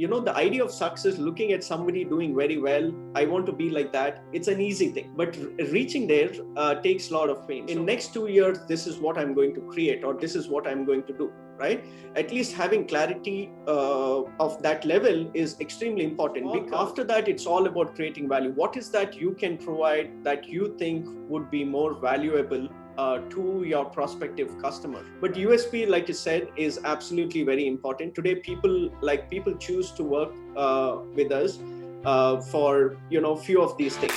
the idea of success, looking at somebody doing very well, I want to be like that, it's an easy thing. But reaching there takes a lot of pain. In next 2 years, this is what I'm going to create, or this is what I'm going to do, right? At least having clarity of that level is extremely important. Because after that, it's all about creating value. What is that you can provide that you think would be more valuable to your prospective customer? But USP, like you said, is absolutely very important. Today, people choose to work with us for few of these things.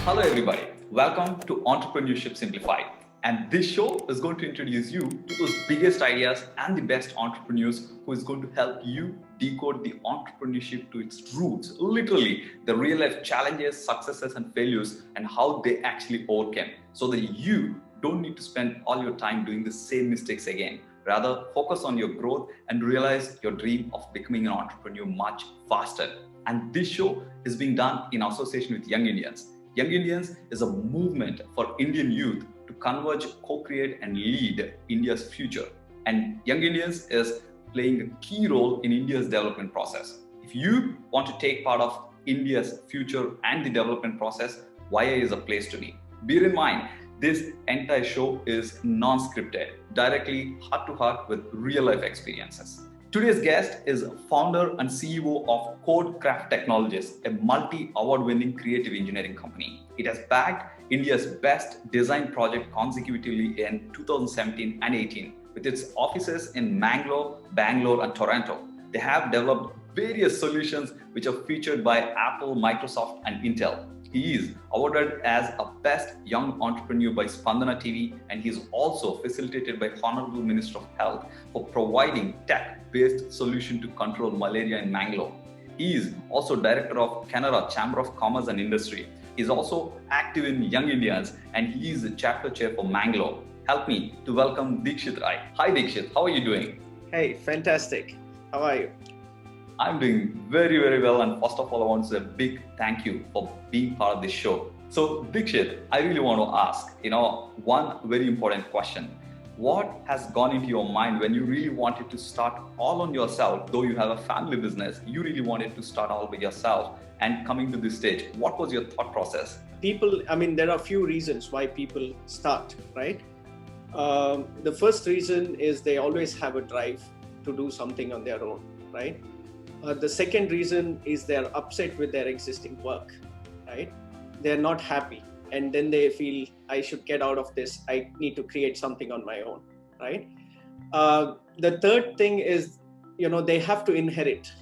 Hello everybody, welcome to Entrepreneurship Simplified, and this show is going to introduce you to those biggest ideas and the best entrepreneurs who is going to help you decode the entrepreneurship to its roots, literally the real life challenges, successes and failures and how they actually overcame, so that you don't need to spend all your time doing the same mistakes again. Rather, focus on your growth and realize your dream of becoming an entrepreneur much faster. And this show is being done in association with Young Indians. Young Indians is a movement for Indian youth to converge, co-create and lead India's future. And Young Indians is playing a key role in India's development process. If you want to take part of India's future and the development process, YA is a place to be. Bear in mind, this entire show is non-scripted, directly heart-to-heart with real-life experiences. Today's guest is founder and CEO of CodeCraft Technologies, a multi-award-winning creative engineering company. It has bagged India's best design project consecutively in 2017 and 18, with its offices in Mangalore, Bangalore and Toronto. They have developed various solutions which are featured by Apple, Microsoft and Intel. He is awarded as a Best Young Entrepreneur by Spandana TV, and he is also facilitated by Honourable Minister of Health for providing tech-based solution to control malaria in Mangalore. He is also Director of Kanara, Chamber of Commerce and Industry. He is also active in Young Indians, and he is the Chapter Chair for Mangalore. Help me to welcome Dikshith Rai. Hi Dikshith, how are you doing? Hey, fantastic. How are you? I'm doing very, very well, and first of all, I want to say a big thank you for being part of this show. So Dikshith, I really want to ask, one very important question. What has gone into your mind when you really wanted to start all on yourself, though you have a family business, you really wanted to start all by yourself and coming to this stage? What was your thought process? There are a few reasons why people start, right? The first reason is they always have a drive to do something on their own, right? The second reason is they're upset with their existing work, right? They're not happy. And then they feel, I should get out of this. I need to create something on my own, right? The third thing is, they have to inherit,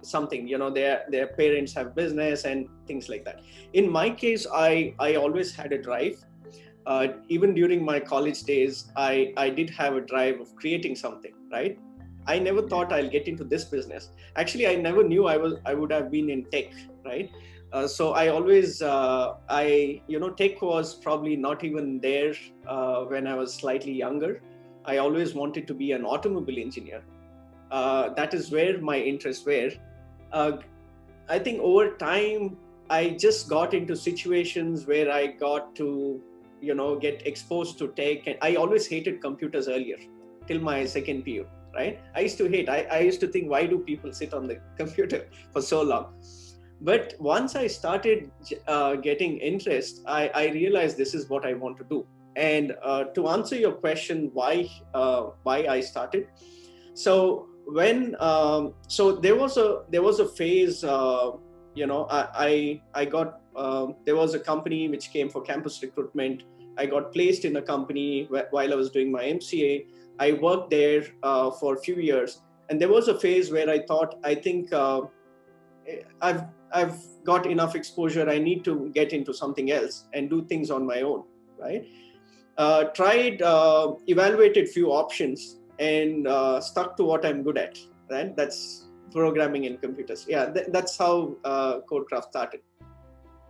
something, their parents have business and things like that. In my case, I always had a drive. Even during my college days, I did have a drive of creating something, right? I never thought I'll get into this business. Actually, I never knew I would have been in tech, right? So I always, tech was probably not even there when I was slightly younger. I always wanted to be an automobile engineer. That is where my interests were. I think over time, I just got into situations where I got to, get exposed to tech. And I always hated computers earlier, till my second PU. Right? I used to hate. I used to think, why do people sit on the computer for so long? But once I started getting interest, I realized this is what I want to do. And to answer your question, why I started? So when there was a phase. I got there was a company which came for campus recruitment. I got placed in a company while I was doing my MCA. I worked there for a few years, and there was a phase where I thought, I think I've got enough exposure. I need to get into something else and do things on my own, right? Evaluated few options and stuck to what I'm good at, right? That's programming in computers. Yeah, that's how CodeCraft started.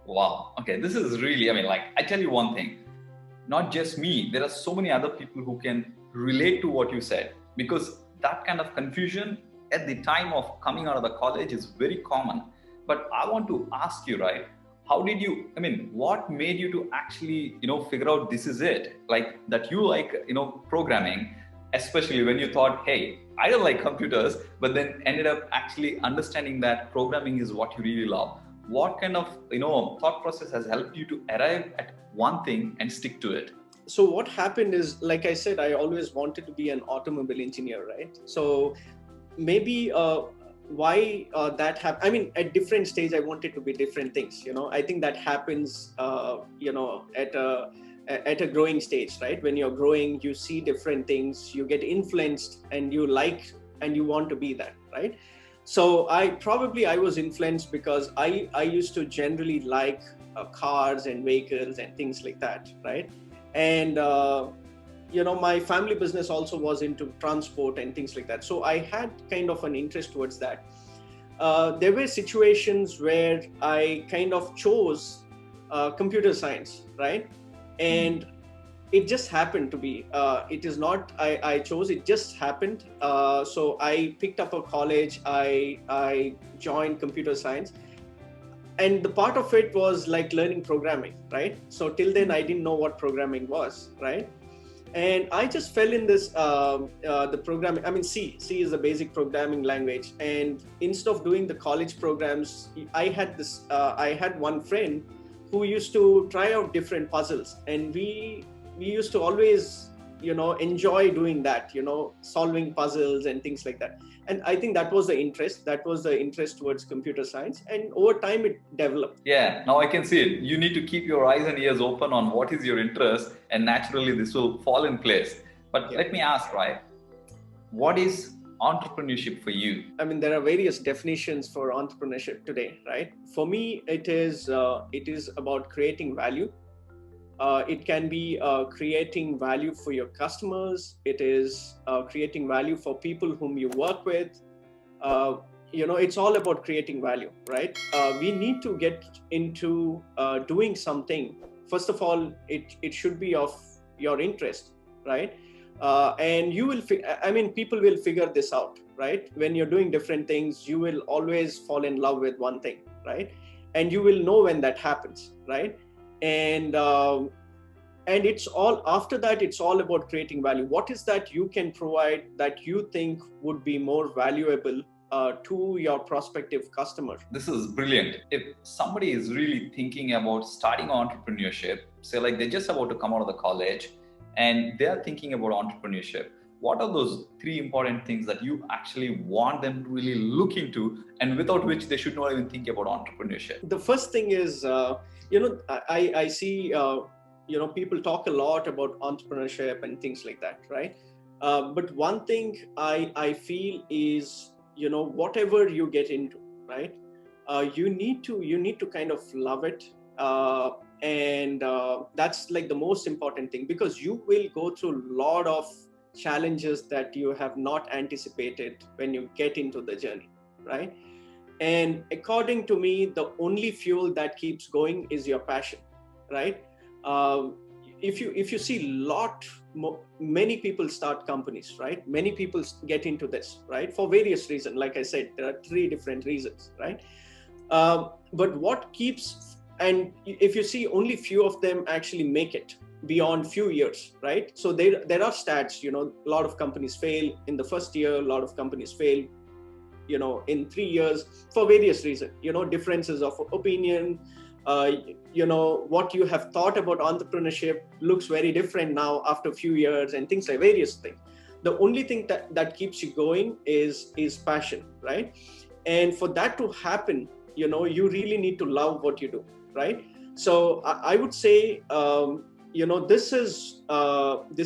Wow. Okay, this is really, I tell you one thing, not just me, there are so many other people who can relate to what you said, because that kind of confusion at the time of coming out of the college is very common. But I want to ask you, right? How did you, what made you to actually, figure out this is it? Like that you like, programming, especially when you thought, hey, I don't like computers, but then ended up actually understanding that programming is what you really love. What kind of, thought process has helped you to arrive at one thing and stick to it? So what happened is, like I said, I always wanted to be an automobile engineer, right? So maybe why that happened. I mean, at different stage, I wanted to be different things. I think that happens, at a growing stage, right? When you're growing, you see different things, you get influenced, and you like and you want to be that, right? So I was influenced because I used to generally like cars and vehicles and things like that, right? And my family business also was into transport and things like that. So I had kind of an interest towards that. There were situations where I kind of chose computer science, right? And it just happened to be, it is not, I chose, it just happened. So I picked up a college, I joined computer science. And the part of it was like learning programming, right? So till then I didn't know what programming was, right? And I just fell in this, the programming, C is the basic programming language. And instead of doing the college programs, I had one friend who used to try out different puzzles. And we used to always, enjoy doing that, solving puzzles and things like that. And I think that was the interest towards computer science. And over time it developed. Yeah, now I can see it. You need to keep your eyes and ears open on what is your interest, and naturally this will fall in place. But let me ask, right? What is entrepreneurship for you? There are various definitions for entrepreneurship today, right? For me, it is about creating value. It can be creating value for your customers. It is creating value for people whom you work with. It's all about creating value, right? We need to get into doing something. First of all, it should be of your interest, right? And you will, people will figure this out, right? When you're doing different things, you will always fall in love with one thing, right? And you will know when that happens, right? And it's all, after that, it's all about creating value. What is that you can provide that you think would be more valuable to your prospective customer? This is brilliant. If somebody is really thinking about starting entrepreneurship, say like they're just about to come out of the college and they're thinking about entrepreneurship, what are those 3 important things that you actually want them to really look into, and without which they should not even think about entrepreneurship? The first thing is, I see, people talk a lot about entrepreneurship and things like that, right? But one thing I feel is, whatever you get into, right? You need to kind of love it. And that's like the most important thing, because you will go through a lot of challenges that you have not anticipated when you get into the journey, right? And according to me, the only fuel that keeps going is your passion, right? If you see many people start companies, right? Many people get into this, right? For various reasons. Like I said, there are 3 different reasons, right? But what keeps, and if you see, only few of them actually make it beyond few years, right? So there are stats, a lot of companies fail in the first year, a lot of companies fail, in 3 years for various reasons, differences of opinion, what you have thought about entrepreneurship looks very different now after a few years, and things like various things. The only thing that keeps you going is passion, right? And for that to happen, you really need to love what you do, right? So I would say, this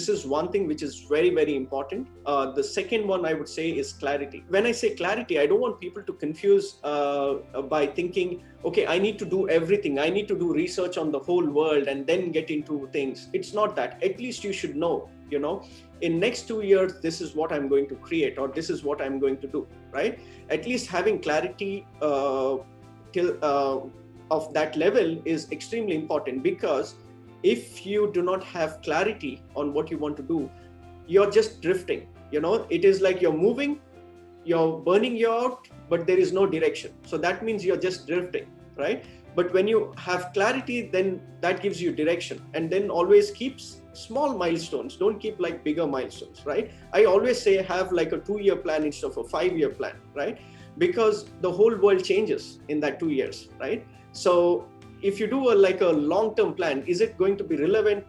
is one thing which is very, very important. The second one I would say is clarity. When I say clarity, I don't want people to confuse by thinking, okay, I need to do everything. I need to do research on the whole world and then get into things. It's not that. At least you should know, in next 2 years, this is what I'm going to create, or this is what I'm going to do, right? At least having clarity of that level is extremely important, because if you do not have clarity on what you want to do, you're just drifting, It is like you're moving, you're burning you out, but there is no direction. So that means you're just drifting, right? But when you have clarity, then that gives you direction. And then always keep small milestones. Don't keep like bigger milestones, right? I always say have like a 2-year plan instead of a 5-year plan, right? Because the whole world changes in that 2 years, right? So if you do a long-term plan, is it going to be relevant?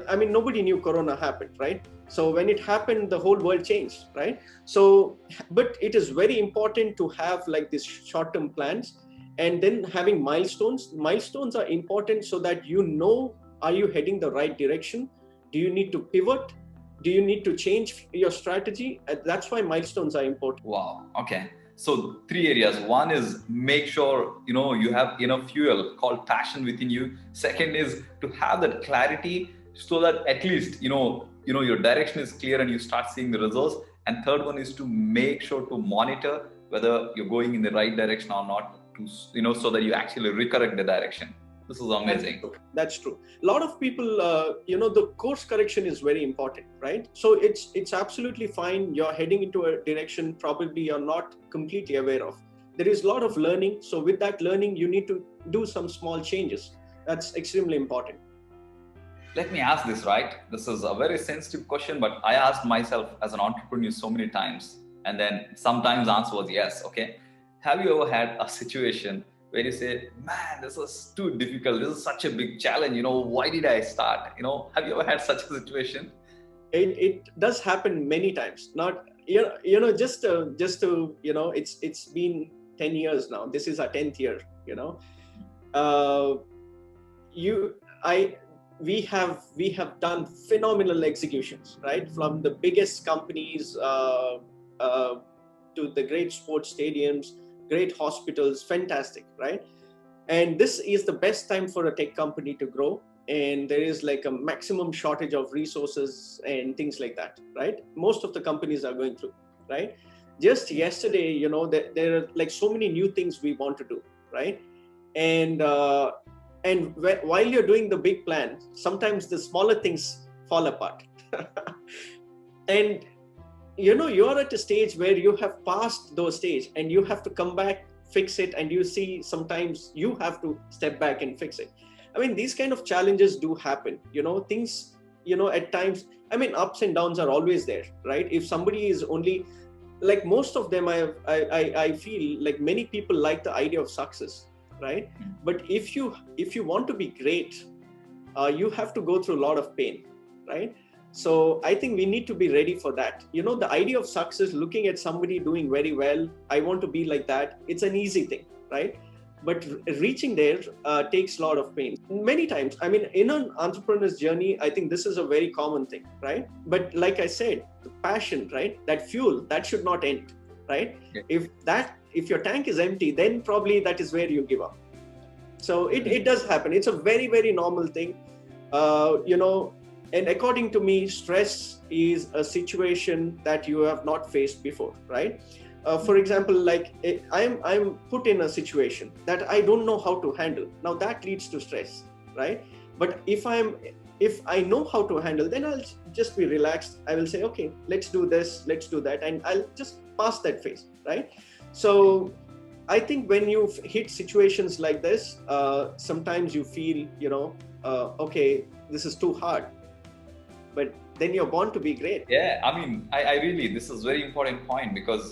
I mean, nobody knew Corona happened, right? So when it happened, the whole world changed, right? So, but it is very important to have like these short-term plans, and then having milestones. Milestones are important so that are you heading the right direction? Do you need to pivot? Do you need to change your strategy? That's why milestones are important. Wow. Okay. So 3 areas. One is make sure, you have enough fuel called passion within you. Second is to have that clarity so that at least, your direction is clear and you start seeing the results. And third one is to make sure to monitor whether you're going in the right direction or not, so that you actually recorrect the direction. This is amazing. That's true. A lot of people, the course correction is very important, right? So it's absolutely fine. You're heading into a direction probably you're not completely aware of. There is a lot of learning. So with that learning, you need to do some small changes. That's extremely important. Let me ask this, right? This is a very sensitive question, but I asked myself as an entrepreneur so many times, and then sometimes the answer was yes. Okay. Have you ever had a situation where you say, man, this is too difficult. This is such a big challenge. Why did I start? Have you ever had such a situation? It does happen many times. Not, just to, it's been 10 years now. This is our 10th year, we have done phenomenal executions, right? From the biggest companies to the great sports stadiums, great hospitals, fantastic, right? And this is the best time for a tech company to grow. And there is like a maximum shortage of resources and things like that, right? Most of the companies are going through, right? Just yesterday, there are like so many new things we want to do, right? And while you're doing the big plan, sometimes the smaller things fall apart. And you're at a stage where you have passed those stages and you have to come back, fix it, and you see sometimes you have to step back and fix it. I mean, these kind of challenges do happen, things, at times, I mean, ups and downs are always there, right? If somebody is only, like most of them, I feel like many people like the idea of success, right? But if you want to be great, you have to go through a lot of pain, right? So I think we need to be ready for that. The idea of success, looking at somebody doing very well, I want to be like that. It's an easy thing, right? But reaching there takes a lot of pain. Many times, I mean, in an entrepreneur's journey, I think this is a very common thing, right? But like I said, the passion, right? That fuel, that should not end, right? Yeah. If your tank is empty, then probably that is where you give up. So it does happen. It's a very, very normal thing. And according to me, stress is a situation that you have not faced before, right? For example, like I'm put in a situation that I don't know how to handle. Now that leads to stress, right? But if I know how to handle, then I'll just be relaxed. I will say, okay, let's do this, let's do that. And I'll just pass that phase, right? So I think when you hit situations like this, sometimes you feel, okay, this is too hard. But then you're born to be great. Yeah, I mean, I really, this is a very important point because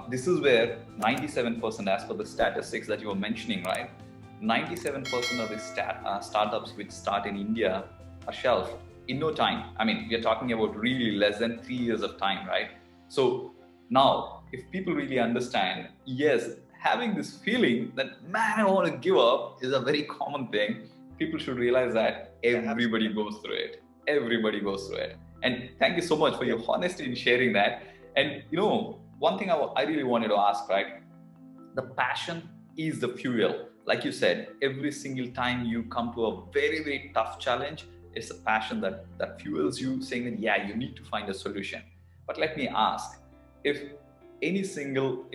this is where 97%, as per the statistics that you were mentioning, right? 97% of the startups which start in India are shelved in no time. I mean, we're talking about really less than 3 years of time, right? So now, if people really understand, yes, having this feeling that, man, I want to give up is a very common thing. People should realize that everybody goes through it. Everybody goes through it. And thank you so much for your honesty in sharing that. And one thing I really wanted to ask, right? The passion is the fuel. Like you said, every single time you come to a very, very tough challenge, it's a passion that fuels you, saying that, yeah, you need to find a solution. But let me ask, if any single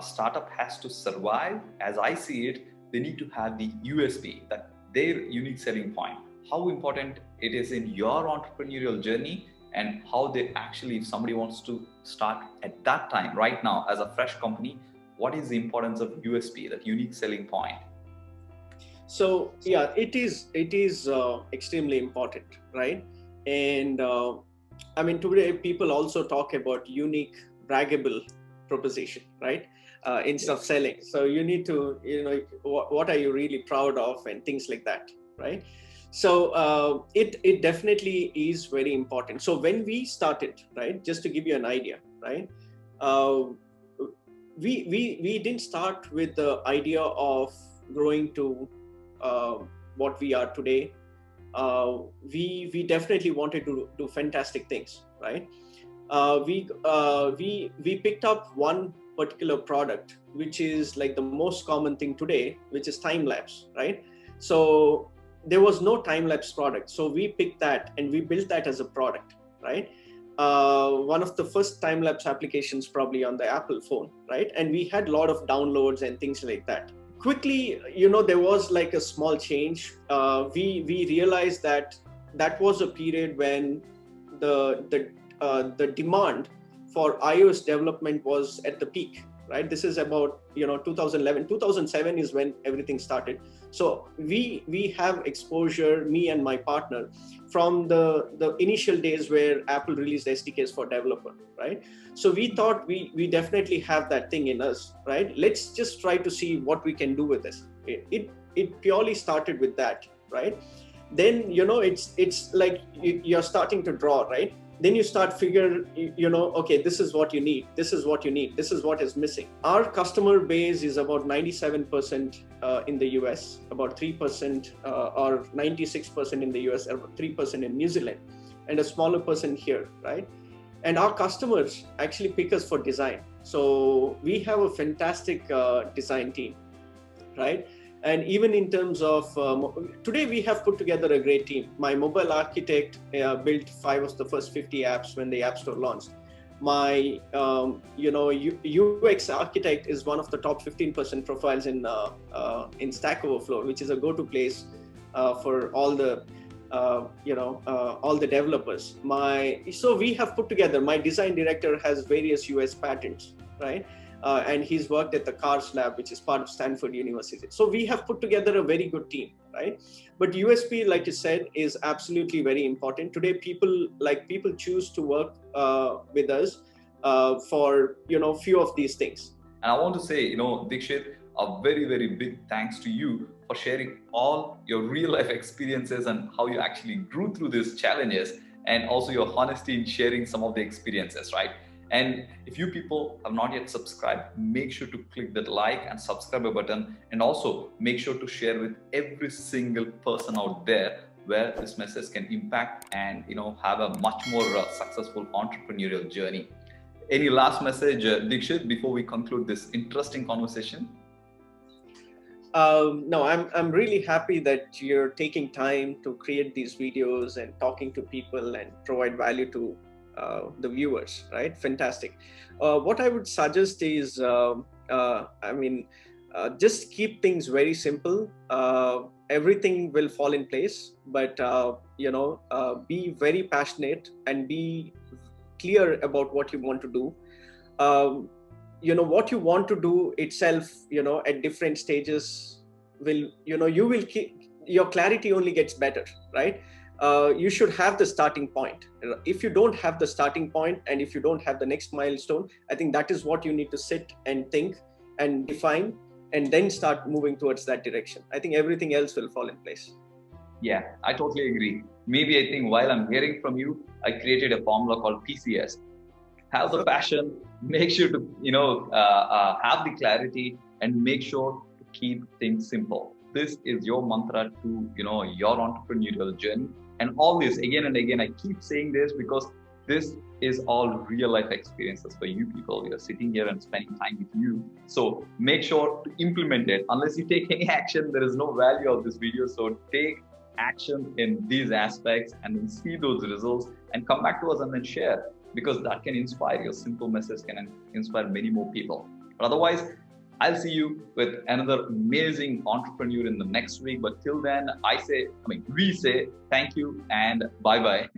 startup has to survive, as I see it, they need to have the USP, that their unique selling point. How important it is in your entrepreneurial journey and how they actually, if somebody wants to start at that time, right now, as a fresh company, what is the importance of USP, that unique selling point? So yeah, it is extremely important, right? And I mean, today people also talk about unique, braggable proposition, right? Instead of selling. So you need to, what are you really proud of and things like that, right? So it definitely is very important. So when we started, right, just to give you an idea, right, uh, we didn't start with the idea of growing to uh, what we are today. We definitely wanted to do fantastic things, right? We picked up one particular product, which is like the most common thing today, which is time lapse, right? So there was no time lapse product, so we picked that and we built that as a product, right? One of the first time lapse applications probably on the Apple phone, right? And we had a lot of downloads and things like that. Quickly, there was like a small change. We realized that was a period when the demand for iOS development was at the peak, right? This is about 2011, 2007 is when everything started. So we have exposure, me and my partner, from the initial days where Apple released SDKs for developer, right? So we thought we definitely have that thing in us, right? Let's just try to see what we can do with this. It purely started with that, right? Then it's like you're starting to draw, right? Then you start figure, okay, this is what you need, this is what you need, this is what is missing. Our customer base is about 97% in the US, about 3% or 96% in the US, about 3% in New Zealand, and a smaller percent here, right? And our customers actually pick us for design. So we have a fantastic design team, right? And even in terms of today, we have put together a great team. My mobile architect built 5 of the first 50 apps when the App Store launched. My UX architect is one of the top 15% profiles in Stack Overflow, which is a go-to place for all the all the developers. So we have put together. My design director has various US patents, right? And he's worked at the Cars Lab, which is part of Stanford University. So we have put together a very good team, right? But USP, like you said, is absolutely very important. Today, people choose to work with us for few of these things. And I want to say, Dikshith, a very, very big thanks to you for sharing all your real life experiences and how you actually grew through these challenges, and also your honesty in sharing some of the experiences, right? And if you people have not yet subscribed, make sure to click that like and subscribe button, and also make sure to share with every single person out there where this message can impact and have a much more successful entrepreneurial journey. Any last message, Dikshith, before we conclude this interesting conversation? No, I'm really happy that you're taking time to create these videos and talking to people and provide value to the viewers, right? Fantastic. What I would suggest is, just keep things very simple. Everything will fall in place, but be very passionate and be clear about what you want to do. What you want to do itself, at different stages will, your clarity only gets better, right? You should have the starting point. If you don't have the starting point, and if you don't have the next milestone, I think that is what you need to sit and think and define, and then start moving towards that direction. I think everything else will fall in place. Yeah, I totally agree. Maybe I think while I'm hearing from you, I created a formula called PCS. Have the passion, make sure to have the clarity, and make sure to keep things simple. This is your mantra to your entrepreneurial journey. And always, again and again, I keep saying this because this is all real life experiences for you people. We are sitting here and spending time with you. So make sure to implement it. Unless you take any action, there is no value of this video. So take action in these aspects and then see those results and come back to us and then share, because that can inspire. Your simple message can inspire many more people. But otherwise, I'll see you with another amazing entrepreneur in the next week. But till then, we say thank you and bye-bye.